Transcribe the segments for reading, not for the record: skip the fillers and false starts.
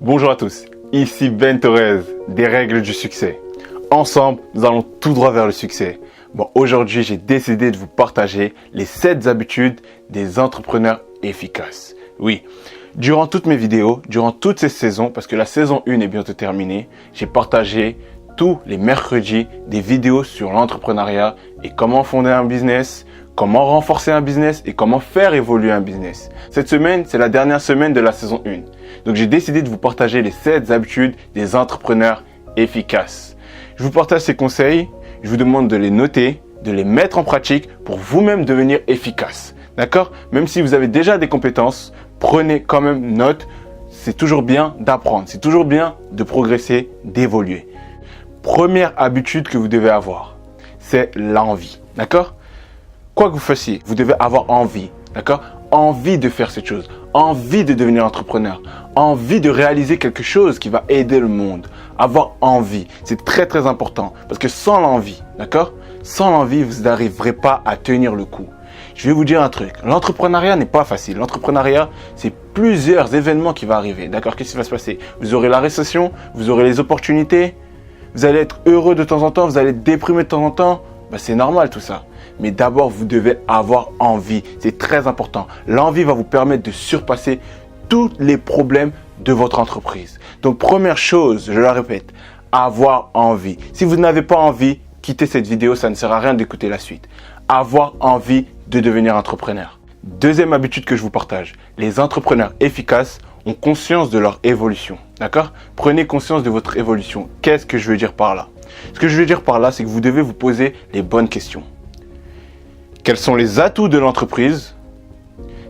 Bonjour à tous, ici Ben Torres, des règles du succès. Ensemble, nous allons tout droit vers le succès. Aujourd'hui, j'ai décidé de vous partager les 7 habitudes des entrepreneurs efficaces. Oui, durant toutes mes vidéos, durant toutes ces saisons, parce que la saison 1 est bientôt terminée, j'ai partagé tous les mercredis des vidéos sur l'entrepreneuriat et comment fonder un business, comment renforcer un business et comment faire évoluer un business. Cette semaine, c'est la dernière semaine de la saison 1. Donc j'ai décidé de vous partager les 7 habitudes des entrepreneurs efficaces. Je vous partage ces conseils, je vous demande de les noter, de les mettre en pratique pour vous-même devenir efficace. D'accord? Même si vous avez déjà des compétences, prenez quand même note. C'est toujours bien d'apprendre, c'est toujours bien de progresser, d'évoluer. Première habitude que vous devez avoir, c'est l'envie. D'accord? Quoi que vous fassiez, vous devez avoir envie. D'accord? Envie de faire cette chose, envie de devenir entrepreneur, envie de réaliser quelque chose qui va aider le monde. Avoir envie, c'est très très important parce que sans l'envie, d'accord? Sans l'envie, vous n'arriverez pas à tenir le coup. Je vais vous dire un truc, l'entrepreneuriat n'est pas facile. L'entrepreneuriat, c'est plusieurs événements qui vont arriver. D'accord? Qu'est-ce qui va se passer? Vous aurez la récession, vous aurez les opportunités, vous allez être heureux de temps en temps, vous allez être déprimé de temps en temps. C'est normal tout ça. Mais d'abord, vous devez avoir envie. C'est très important. L'envie va vous permettre de surpasser tous les problèmes de votre entreprise. Donc, première chose, je la répète, avoir envie. Si vous n'avez pas envie, quittez cette vidéo, ça ne sert à rien d'écouter la suite. Avoir envie de devenir entrepreneur. Deuxième habitude que je vous partage, les entrepreneurs efficaces ont conscience de leur évolution. D'accord? Prenez conscience de votre évolution. Qu'est-ce que je veux dire par là? Ce que je veux dire par là, c'est que vous devez vous poser les bonnes questions. Quels sont les atouts de l'entreprise?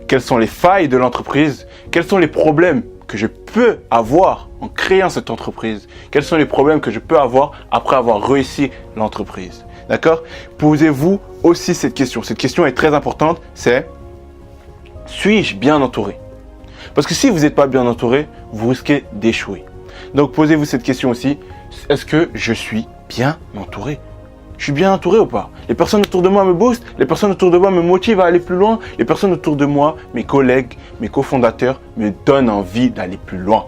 Quelles sont les failles de l'entreprise? Quels sont les problèmes que je peux avoir en créant cette entreprise? Quels sont les problèmes que je peux avoir après avoir réussi l'entreprise? D'accord? Posez-vous aussi cette question. Cette question est très importante, c'est: suis-je bien entouré? Parce que si vous n'êtes pas bien entouré, vous risquez d'échouer. Donc posez-vous cette question aussi: est-ce que je suis bien entouré? Je suis bien entouré ou pas? Les personnes autour de moi me boostent, les personnes autour de moi me motivent à aller plus loin, les personnes autour de moi, mes collègues, mes cofondateurs me donnent envie d'aller plus loin.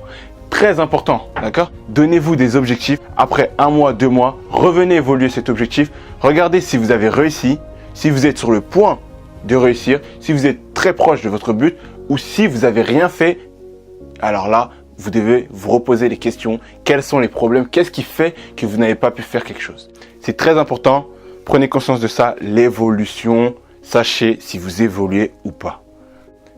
Très important, d'accord? Donnez-vous des objectifs. Après 1 mois, 2 mois, revenez évoluer cet objectif. Regardez si vous avez réussi, si vous êtes sur le point de réussir, si vous êtes très proche de votre but ou si vous n'avez rien fait. Alors là, vous devez vous reposer les questions. Quels sont les problèmes? Qu'est-ce qui fait que vous n'avez pas pu faire quelque chose? C'est très important. Prenez conscience de ça. L'évolution, sachez si vous évoluez ou pas.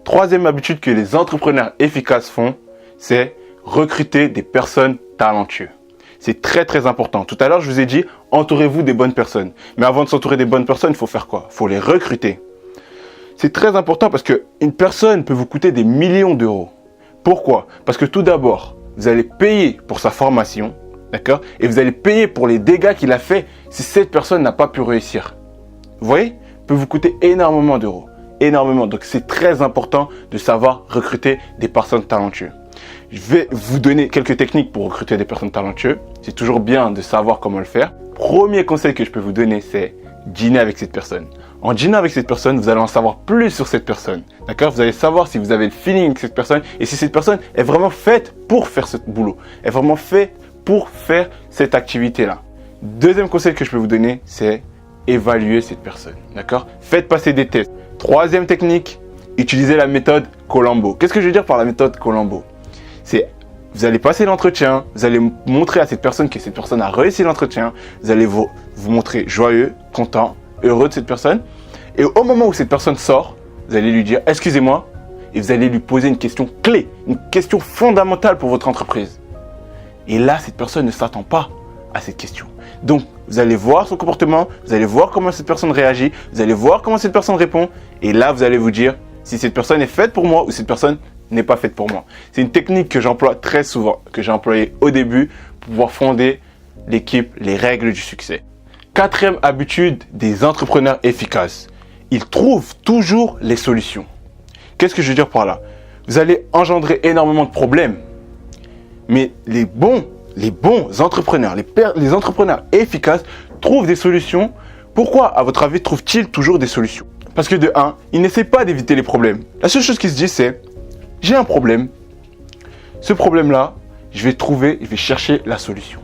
Troisième habitude que les entrepreneurs efficaces font, c'est recruter des personnes talentueuses. C'est très très important. Tout à l'heure, je vous ai dit, entourez-vous des bonnes personnes. Mais avant de s'entourer des bonnes personnes, il faut faire quoi? Il faut les recruter. C'est très important parce qu'une personne peut vous coûter des millions d'euros. Pourquoi? Parce que tout d'abord, vous allez payer pour sa formation, d'accord? Et vous allez payer pour les dégâts qu'il a fait si cette personne n'a pas pu réussir. Vous voyez? Peut vous coûter énormément d'euros. Énormément. Donc, c'est très important de savoir recruter des personnes talentueuses. Je vais vous donner quelques techniques pour recruter des personnes talentueuses. C'est toujours bien de savoir comment le faire. Premier conseil que je peux vous donner, c'est dîner avec cette personne. En dînant avec cette personne, vous allez en savoir plus sur cette personne. D'accord? Vous allez savoir si vous avez le feeling avec cette personne et si cette personne est vraiment faite pour faire ce boulot. Est vraiment faite pour faire cette activité-là. Deuxième conseil que je peux vous donner, c'est évaluer cette personne. D'accord? Faites passer des tests. Troisième technique, utilisez la méthode Colombo. Qu'est-ce que je veux dire par la méthode Colombo? C'est: vous allez passer l'entretien, vous allez montrer à cette personne que cette personne a réussi l'entretien, vous allez vous montrer joyeux, content, heureux de cette personne. Et au moment où cette personne sort, vous allez lui dire: excusez-moi, et vous allez lui poser une question clé, une question fondamentale pour votre entreprise. Et là, cette personne ne s'attend pas à cette question. Donc, vous allez voir son comportement, vous allez voir comment cette personne réagit, vous allez voir comment cette personne répond. Et là, vous allez vous dire si cette personne est faite pour moi ou cette personne n'est pas faite pour moi. C'est une technique que j'emploie très souvent, que j'ai employée au début pour pouvoir fonder l'équipe, les règles du succès. Quatrième habitude des entrepreneurs efficaces, ils trouvent toujours les solutions. Qu'est-ce que je veux dire par là? Vous allez engendrer énormément de problèmes, mais les bons entrepreneurs, les entrepreneurs efficaces trouvent des solutions. Pourquoi, à votre avis, trouvent-ils toujours des solutions? Parce que de 1, ils n'essaient pas d'éviter les problèmes. La seule chose qu'ils se disent, c'est: j'ai un problème. Ce problème-là, je vais chercher la solution.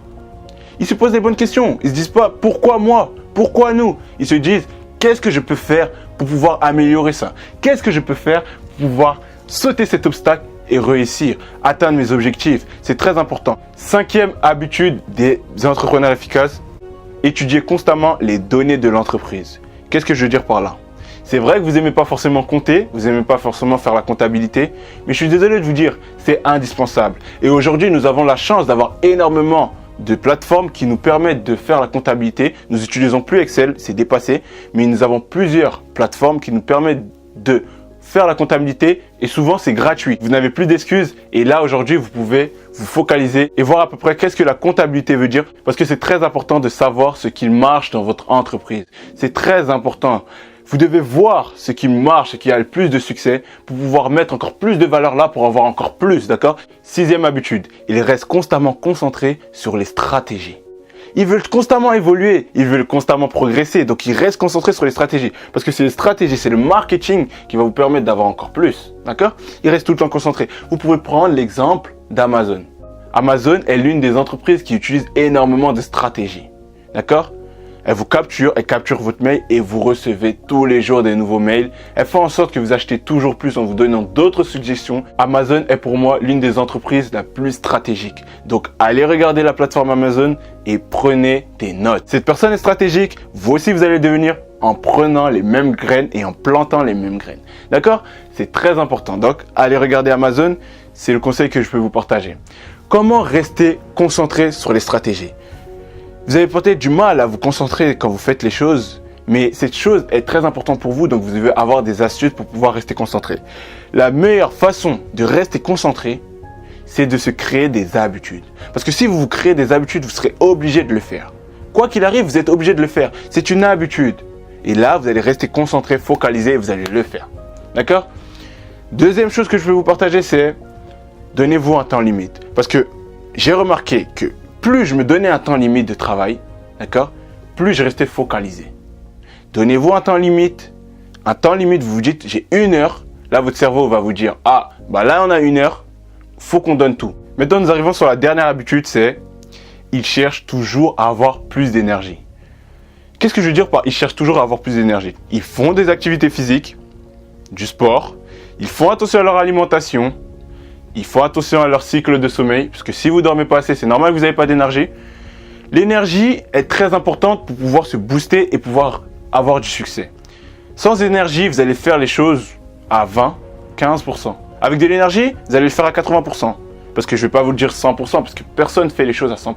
Ils se posent les bonnes questions. Ils se disent pas pourquoi moi, pourquoi nous. Ils se disent qu'est-ce que je peux faire pour pouvoir améliorer ça? Qu'est-ce que je peux faire pour pouvoir sauter cet obstacle et réussir, atteindre mes objectifs? C'est très important. 5e habitude des entrepreneurs efficaces, étudier constamment les données de l'entreprise. Qu'est-ce que je veux dire par là? C'est vrai que vous n'aimez pas forcément compter, vous n'aimez pas forcément faire la comptabilité, mais je suis désolé de vous dire, c'est indispensable. Et aujourd'hui, nous avons la chance d'avoir énormément de plateformes qui nous permettent de faire la comptabilité. Nous n'utilisons plus Excel, c'est dépassé, mais nous avons plusieurs plateformes qui nous permettent de faire la comptabilité et souvent c'est gratuit. Vous n'avez plus d'excuses et là aujourd'hui vous pouvez vous focaliser et voir à peu près qu'est-ce que la comptabilité veut dire parce que c'est très important de savoir ce qui marche dans votre entreprise. C'est très important. Vous devez voir ce qui marche, ce qui a le plus de succès pour pouvoir mettre encore plus de valeur là pour avoir encore plus, d'accord? 6e habitude, ils restent constamment concentrés sur les stratégies. Ils veulent constamment évoluer, ils veulent constamment progresser, donc ils restent concentrés sur les stratégies. Parce que c'est les stratégies, c'est le marketing qui va vous permettre d'avoir encore plus, d'accord? Ils restent tout le temps concentrés. Vous pouvez prendre l'exemple d'Amazon. Amazon est l'une des entreprises qui utilise énormément de stratégies, d'accord? Elle vous capture, elle capture votre mail et vous recevez tous les jours des nouveaux mails. Elle fait en sorte que vous achetez toujours plus en vous donnant d'autres suggestions. Amazon est pour moi l'une des entreprises la plus stratégique. Donc, allez regarder la plateforme Amazon et prenez des notes. Cette personne est stratégique, vous aussi vous allez le devenir en prenant les mêmes graines et en plantant les mêmes graines. D'accord? C'est très important. Donc, allez regarder Amazon, c'est le conseil que je peux vous partager. Comment rester concentré sur les stratégies? Vous avez peut-être du mal à vous concentrer quand vous faites les choses, mais cette chose est très importante pour vous, donc vous devez avoir des astuces pour pouvoir rester concentré. La meilleure façon de rester concentré, c'est de se créer des habitudes. Parce que si vous vous créez des habitudes, vous serez obligé de le faire. Quoi qu'il arrive, vous êtes obligé de le faire. C'est une habitude. Et là, vous allez rester concentré, focalisé et vous allez le faire. D'accord? Deuxième chose que je vais vous partager, c'est donnez-vous un temps limite. Parce que j'ai remarqué que plus je me donnais un temps limite de travail, d'accord, plus je restais focalisé. Donnez-vous un temps limite. Un temps limite, vous vous dites, j'ai 1 heure. Là, votre cerveau va vous dire, ah, bah là, on a 1 heure. Faut qu'on donne tout. Maintenant, nous arrivons sur la dernière habitude, c'est, ils cherchent toujours à avoir plus d'énergie. Qu'est-ce que je veux dire par, ils cherchent toujours à avoir plus d'énergie? Ils font des activités physiques, du sport. Ils font attention à leur alimentation. Ils font attention à leur cycle de sommeil, parce que si vous ne dormez pas assez, c'est normal que vous n'avez pas d'énergie. L'énergie est très importante pour pouvoir se booster et pouvoir avoir du succès. Sans énergie, vous allez faire les choses à 20, 15%. Avec de l'énergie, vous allez le faire à 80%. Parce que je ne vais pas vous le dire 100%, parce que personne ne fait les choses à 100%.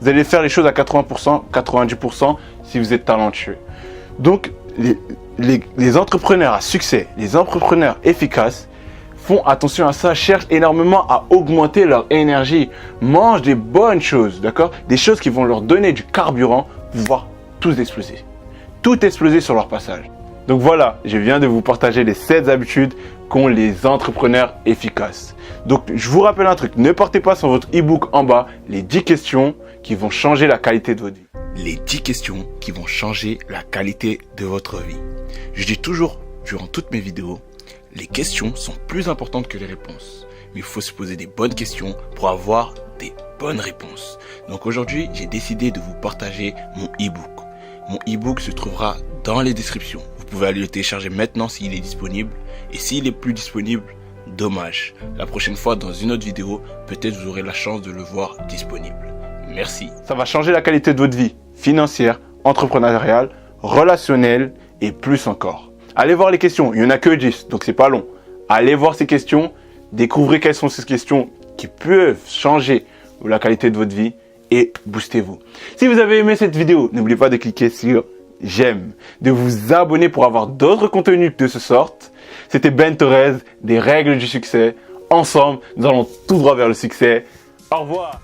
Vous allez faire les choses à 80%, 90% si vous êtes talentueux. Donc, les entrepreneurs à succès, les entrepreneurs efficaces, font attention à ça, cherchent énormément à augmenter leur énergie, mangent des bonnes choses, d'accord? Des choses qui vont leur donner du carburant pour pouvoir tout exploser. Tout exploser sur leur passage. Donc voilà, je viens de vous partager les 7 habitudes qu'ont les entrepreneurs efficaces. Donc je vous rappelle un truc, ne partez pas sur votre e-book en bas, les 10 questions qui vont changer la qualité de votre vie. Les 10 questions qui vont changer la qualité de votre vie. Je dis toujours durant toutes mes vidéos, les questions sont plus importantes que les réponses. Mais il faut se poser des bonnes questions pour avoir des bonnes réponses. Donc aujourd'hui, j'ai décidé de vous partager mon e-book. Mon e-book se trouvera dans les descriptions. Vous pouvez aller le télécharger maintenant s'il est disponible. Et s'il est plus disponible, dommage. La prochaine fois, dans une autre vidéo, peut-être vous aurez la chance de le voir disponible. Merci. Ça va changer la qualité de votre vie financière, entrepreneuriale, relationnelle et plus encore. Allez voir les questions, il n'y en a que 10, donc c'est pas long. Allez voir ces questions, découvrez quelles sont ces questions qui peuvent changer la qualité de votre vie et boostez-vous. Si vous avez aimé cette vidéo, n'oubliez pas de cliquer sur j'aime, de vous abonner pour avoir d'autres contenus de ce sorte. C'était Ben Torres, des règles du succès. Ensemble, nous allons tout droit vers le succès. Au revoir.